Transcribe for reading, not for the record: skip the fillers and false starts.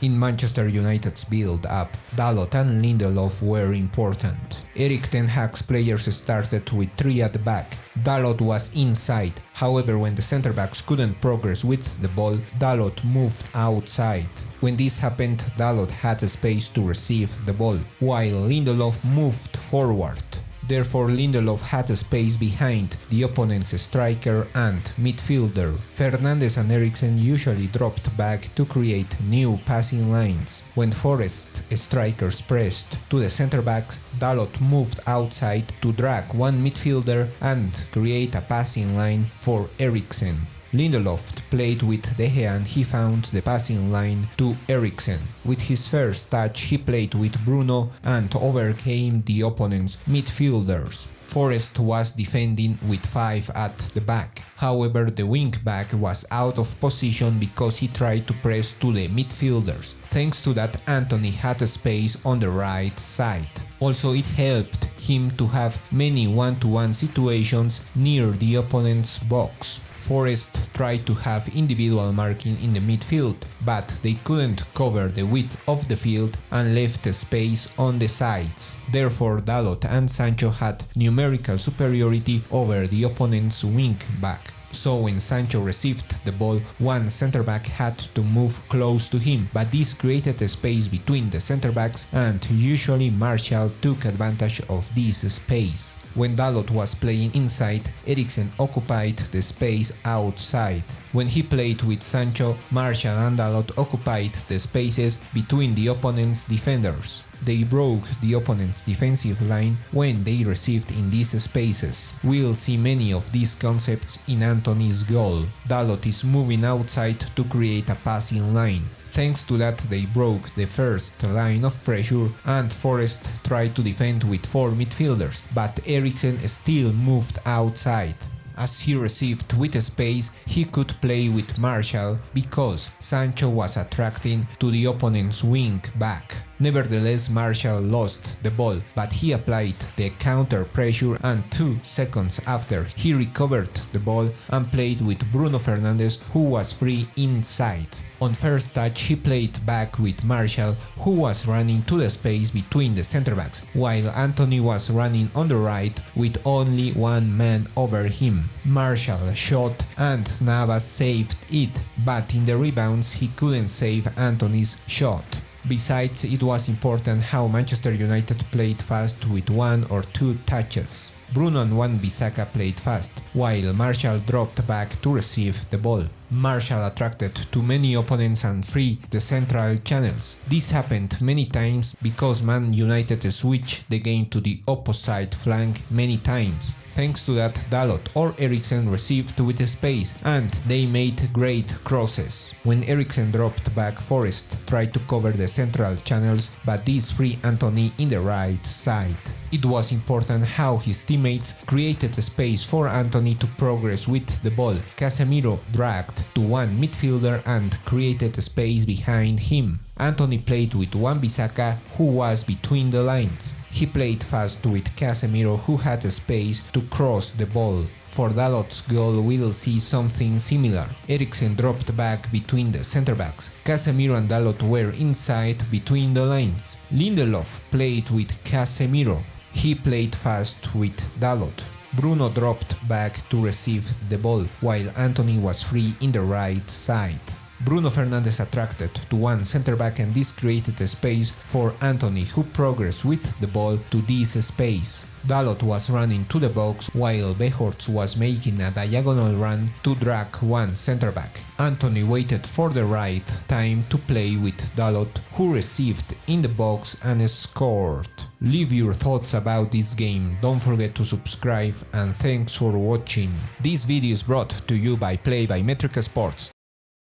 In Manchester United's build-up, Dalot and Lindelof were important. Erik Ten Hag's players started with 3 at the back. Dalot was inside, however when the centre-backs couldn't progress with the ball, Dalot moved outside. When this happened, Dalot had a space to receive the ball, while Lindelof moved forward. Therefore Lindelof had a space behind the opponent's striker and midfielder. Fernandes and Eriksen usually dropped back to create new passing lines. When Forest strikers pressed to the centre-backs, Dalot moved outside to drag one midfielder and create a passing line for Eriksen. Lindelof played with De Gea and he found the passing line to Eriksen. With his first touch he played with Bruno and overcame the opponent's midfielders. Forest was defending with 5 at the back. However, the wing-back was out of position because he tried to press to the midfielders. Thanks to that, Antony had a space on the right side. Also, it helped him to have many one-to-one situations near the opponent's box. Forest tried to have individual marking in the midfield, but they couldn't cover the width of the field and left a space on the sides. Therefore, Dalot and Sancho had numerical superiority over the opponent's wing-back. So when Sancho received the ball, one centre-back had to move close to him, but this created a space between the centre-backs and usually Martial took advantage of this space. When Dalot was playing inside, Eriksen occupied the space outside. When he played with Sancho, Martial and Dalot occupied the spaces between the opponent's defenders. They broke the opponent's defensive line when they received in these spaces. We'll see many of these concepts in Antony's goal. Dalot is moving outside to create a passing line. Thanks to that they broke the first line of pressure and Forest tried to defend with 4 midfielders, but Eriksen still moved outside. As he received with space, he could play with Martial because Sancho was attracting to the opponent's wing back. Nevertheless, Martial lost the ball, but he applied the counter pressure and 2 seconds after he recovered the ball and played with Bruno Fernandes, who was free inside. On first touch he played back with Martial, who was running to the space between the centre-backs, while Antony was running on the right with only one man over him. Martial shot and Navas saved it, but in the rebounds he couldn't save Antony's shot. Besides, it was important how Manchester United played fast with 1 or 2 touches. Bruno and Wan-Bissaka played fast, while Martial dropped back to receive the ball. Martial attracted too many opponents and freed the central channels. This happened many times because Man United switched the game to the opposite flank many times. Thanks to that, Dalot or Eriksen received with space and they made great crosses. When Eriksen dropped back, Forest tried to cover the central channels, but this freed Antony in the right side. It was important how his teammates created space for Antony to progress with the ball. Casemiro dragged to one midfielder and created space behind him. Antony played with Wan-Bissaka, who was between the lines. He played fast with Casemiro, who had space to cross the ball. For Dalot's goal we'll see something similar. Eriksen dropped back between the centre-backs. Casemiro and Dalot were inside between the lines. Lindelof played with Casemiro. He played fast with Dalot. Bruno dropped back to receive the ball, while Antony was free in the right side. Bruno Fernandes attracted to one centre-back and this created a space for Antony, who progressed with the ball to this space. Dalot was running to the box while Weghorst was making a diagonal run to drag one centre-back. Antony waited for the right time to play with Dalot, who received in the box and scored. Leave your thoughts about this game, don't forget to subscribe and thanks for watching. This video is brought to you by Mètrica Sports.